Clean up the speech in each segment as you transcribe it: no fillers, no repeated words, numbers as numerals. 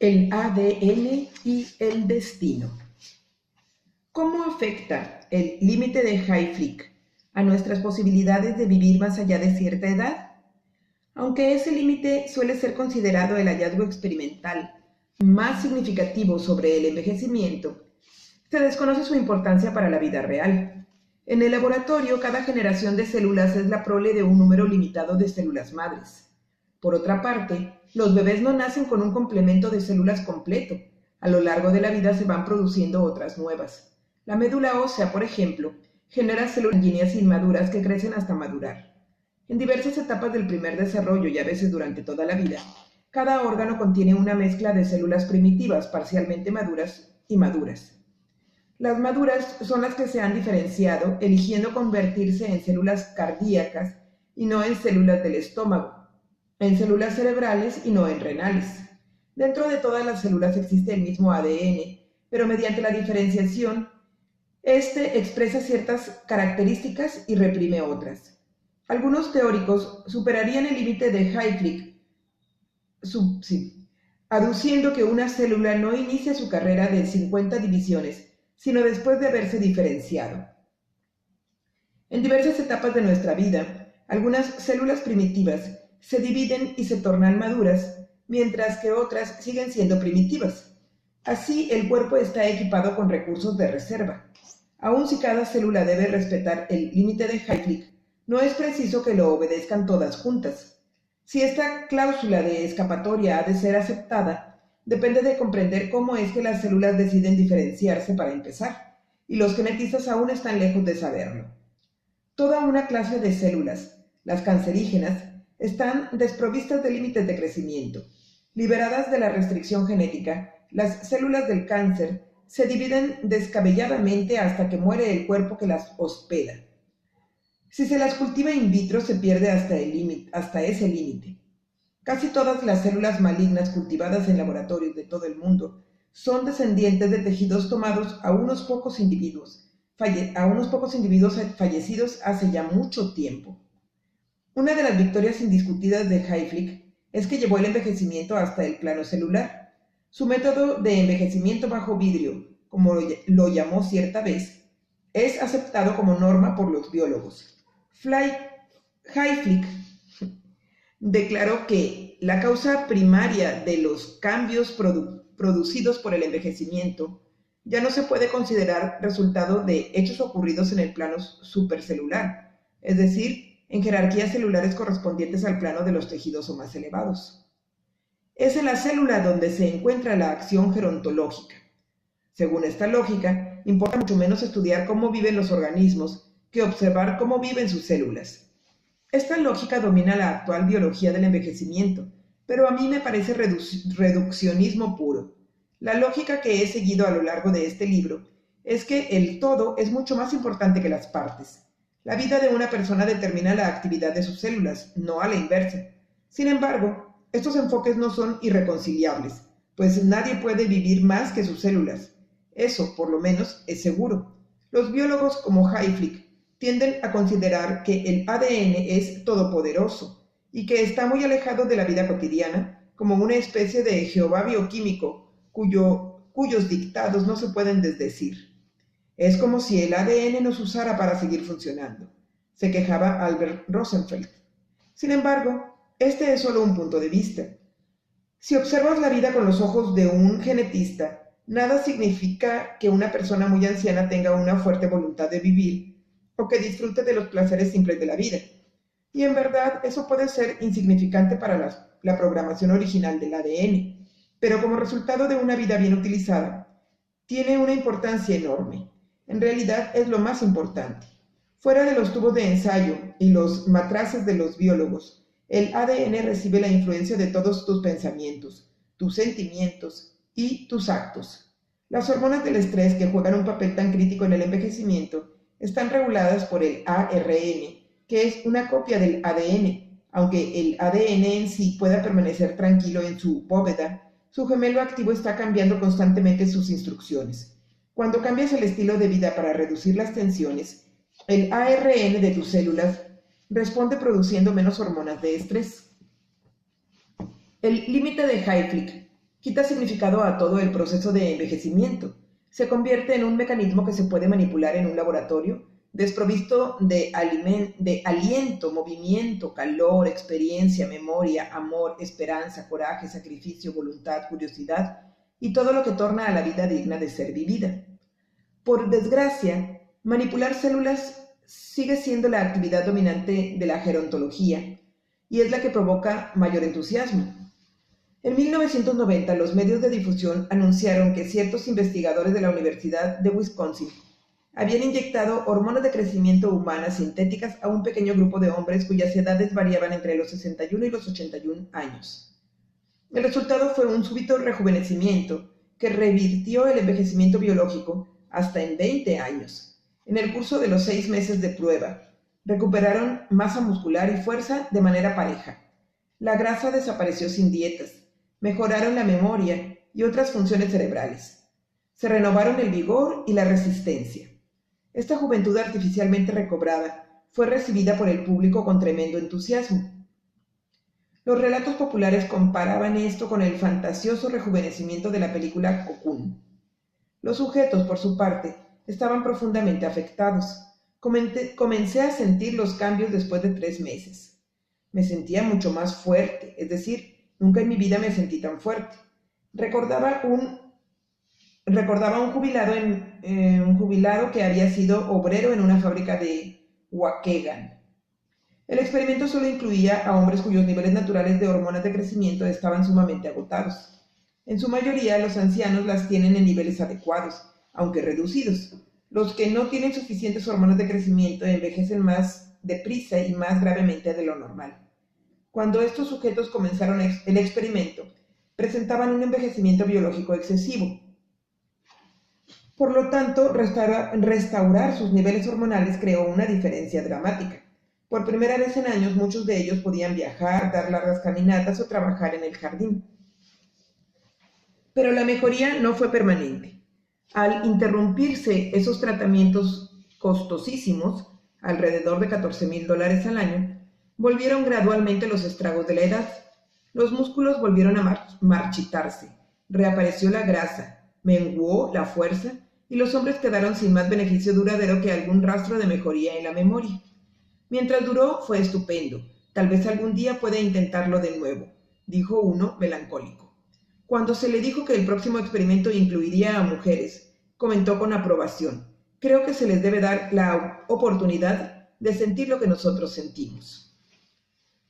El ADN y el destino. ¿Cómo afecta el límite de Hayflick a nuestras posibilidades de vivir más allá de cierta edad? Aunque ese límite suele ser considerado el hallazgo experimental más significativo sobre el envejecimiento, se desconoce su importancia para la vida real. En el laboratorio, cada generación de células es la prole de un número limitado de células madres. Por otra parte, los bebés no nacen con un complemento de células completo. A lo largo de la vida se van produciendo otras nuevas. La médula ósea, por ejemplo, genera células sanguíneas inmaduras que crecen hasta madurar. En diversas etapas del primer desarrollo y a veces durante toda la vida, cada órgano contiene una mezcla de células primitivas, parcialmente maduras y maduras. Las maduras son las que se han diferenciado, eligiendo convertirse en células cardíacas y no en células del estómago, en células cerebrales y no en renales. Dentro de todas las células existe el mismo ADN, pero mediante la diferenciación, este expresa ciertas características y reprime otras. Algunos teóricos superarían el límite de Hayflick, aduciendo que una célula no inicia su carrera de 50 divisiones, sino después de haberse diferenciado. En diversas etapas de nuestra vida, algunas células primitivas se dividen y se tornan maduras, mientras que otras siguen siendo primitivas. Así, el cuerpo está equipado con recursos de reserva. Aun si cada célula debe respetar el límite de Hayflick, no es preciso que lo obedezcan todas juntas. Si esta cláusula de escapatoria ha de ser aceptada, depende de comprender cómo es que las células deciden diferenciarse para empezar, y los genetistas aún están lejos de saberlo. Toda una clase de células, las cancerígenas, están desprovistas de límites de crecimiento. Liberadas de la restricción genética, las células del cáncer se dividen descabelladamente hasta que muere el cuerpo que las hospeda. Si se las cultiva in vitro, se pierde hasta ese límite. Casi todas las células malignas cultivadas en laboratorios de todo el mundo son descendientes de tejidos tomados a unos pocos individuos fallecidos hace ya mucho tiempo. Una de las victorias indiscutidas de Hayflick es que llevó el envejecimiento hasta el plano celular. Su método de envejecimiento bajo vidrio, como lo llamó cierta vez, es aceptado como norma por los biólogos. Hayflick declaró que la causa primaria de los cambios producidos por el envejecimiento ya no se puede considerar resultado de hechos ocurridos en el plano supercelular, es decir, en jerarquías celulares correspondientes al plano de los tejidos o más elevados. Es en la célula donde se encuentra la acción gerontológica. Según esta lógica, importa mucho menos estudiar cómo viven los organismos que observar cómo viven sus células. Esta lógica domina la actual biología del envejecimiento, pero a mí me parece reduccionismo puro. La lógica que he seguido a lo largo de este libro es que el todo es mucho más importante que las partes. La vida de una persona determina la actividad de sus células, no a la inversa. Sin embargo, estos enfoques no son irreconciliables, pues nadie puede vivir más que sus células. Eso, por lo menos, es seguro. Los biólogos como Hayflick tienden a considerar que el ADN es todopoderoso y que está muy alejado de la vida cotidiana, como una especie de Jehová bioquímico cuyos dictados no se pueden desdecir. Es como si el ADN nos usara para seguir funcionando, se quejaba Albert Rosenfeld. Sin embargo, este es solo un punto de vista. Si observas la vida con los ojos de un genetista, nada significa que una persona muy anciana tenga una fuerte voluntad de vivir o que disfrute de los placeres simples de la vida. Y en verdad, eso puede ser insignificante para la programación original del ADN, pero como resultado de una vida bien utilizada, tiene una importancia enorme. En realidad es lo más importante. Fuera de los tubos de ensayo y los matraces de los biólogos, el ADN recibe la influencia de todos tus pensamientos, tus sentimientos y tus actos. Las hormonas del estrés, que juegan un papel tan crítico en el envejecimiento, están reguladas por el ARN, que es una copia del ADN. Aunque el ADN en sí pueda permanecer tranquilo en su bóveda, su gemelo activo está cambiando constantemente sus instrucciones. Cuando cambias el estilo de vida para reducir las tensiones, el ARN de tus células responde produciendo menos hormonas de estrés. El límite de Hayflick Quita significado a todo el proceso de envejecimiento. Se convierte en un mecanismo que se puede manipular en un laboratorio, desprovisto de aliento, movimiento, calor, experiencia, memoria, amor, esperanza, coraje, sacrificio, voluntad, curiosidad y todo lo que torna a la vida digna de ser vivida. Por desgracia, manipular células sigue siendo la actividad dominante de la gerontología y es la que provoca mayor entusiasmo. En 1990, los medios de difusión anunciaron que ciertos investigadores de la Universidad de Wisconsin habían inyectado hormonas de crecimiento humanas sintéticas a un pequeño grupo de hombres cuyas edades variaban entre los 61 y los 81 años. El resultado fue un súbito rejuvenecimiento que revirtió el envejecimiento biológico hasta en 20 años. En el curso de los 6 meses de prueba, recuperaron masa muscular y fuerza de manera pareja. La grasa desapareció sin dietas. Mejoraron la memoria y otras funciones cerebrales. Se renovaron el vigor y la resistencia. Esta juventud artificialmente recobrada fue recibida por el público con tremendo entusiasmo. Los relatos populares comparaban esto con el fantasioso rejuvenecimiento de la película Cocoon. Los sujetos, por su parte, estaban profundamente afectados. Comencé a sentir los cambios después de 3 meses. Me sentía mucho más fuerte, es decir, nunca en mi vida me sentí tan fuerte. Recordaba un jubilado que había sido obrero en una fábrica de Waukegan. El experimento solo incluía a hombres cuyos niveles naturales de hormonas de crecimiento estaban sumamente agotados. En su mayoría, los ancianos las tienen en niveles adecuados, aunque reducidos. Los que no tienen suficientes hormonas de crecimiento envejecen más deprisa y más gravemente de lo normal. Cuando estos sujetos comenzaron el experimento, presentaban un envejecimiento biológico excesivo. Por lo tanto, restaurar sus niveles hormonales creó una diferencia dramática. Por primera vez en años, muchos de ellos podían viajar, dar largas caminatas o trabajar en el jardín. Pero la mejoría no fue permanente. Al interrumpirse esos tratamientos costosísimos, alrededor de $14,000 al año, volvieron gradualmente los estragos de la edad. Los músculos volvieron a marchitarse, reapareció la grasa, menguó la fuerza y los hombres quedaron sin más beneficio duradero que algún rastro de mejoría en la memoria. Mientras duró, fue estupendo. Tal vez algún día pueda intentarlo de nuevo, dijo uno melancólico. Cuando se le dijo que el próximo experimento incluiría a mujeres, comentó con aprobación: creo que se les debe dar la oportunidad de sentir lo que nosotros sentimos.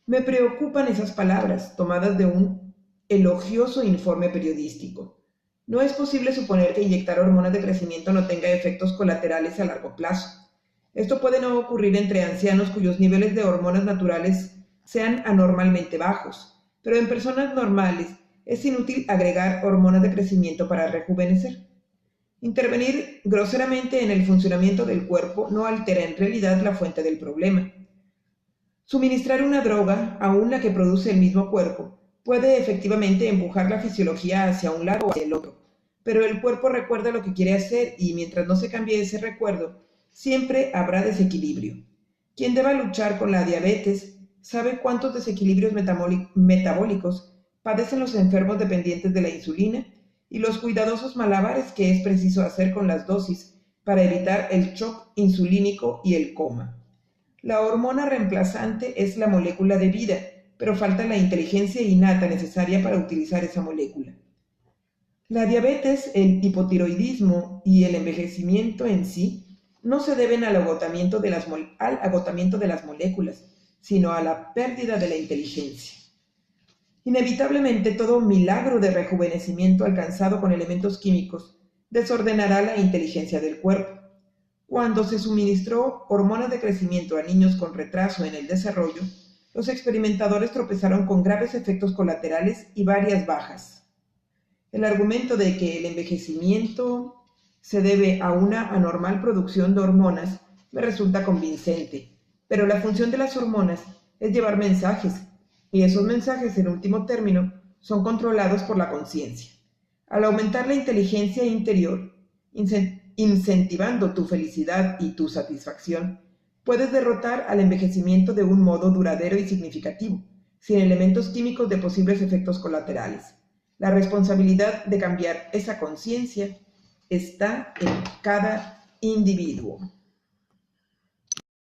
Me preocupan esas palabras, tomadas de un elogioso informe periodístico. No es posible suponer que inyectar hormonas de crecimiento no tenga efectos colaterales a largo plazo. Esto puede no ocurrir entre ancianos cuyos niveles de hormonas naturales sean anormalmente bajos, pero en personas normales es inútil agregar hormonas de crecimiento para rejuvenecer. Intervenir groseramente en el funcionamiento del cuerpo no altera en realidad la fuente del problema. Suministrar una droga, aun la que produce el mismo cuerpo, puede efectivamente empujar la fisiología hacia un lado o hacia el otro, pero el cuerpo recuerda lo que quiere hacer y mientras no se cambie ese recuerdo, siempre habrá desequilibrio. Quien deba luchar con la diabetes sabe cuántos desequilibrios metabólicos padecen los enfermos dependientes de la insulina y los cuidadosos malabares que es preciso hacer con las dosis para evitar el shock insulínico y el coma. La hormona reemplazante es la molécula de vida, pero falta la inteligencia innata necesaria para utilizar esa molécula. La diabetes, el hipotiroidismo y el envejecimiento en sí no se deben al agotamiento de las moléculas, sino a la pérdida de la inteligencia. Inevitablemente, todo milagro de rejuvenecimiento alcanzado con elementos químicos desordenará la inteligencia del cuerpo. Cuando se suministró hormonas de crecimiento a niños con retraso en el desarrollo, los experimentadores tropezaron con graves efectos colaterales y varias bajas. El argumento de que el envejecimiento se debe a una anormal producción de hormonas me resulta convincente, pero la función de las hormonas es llevar mensajes, y esos mensajes, en último término, son controlados por la conciencia. Al aumentar la inteligencia interior, incentivando tu felicidad y tu satisfacción, puedes derrotar al envejecimiento de un modo duradero y significativo, sin elementos químicos de posibles efectos colaterales. La responsabilidad de cambiar esa conciencia está en cada individuo.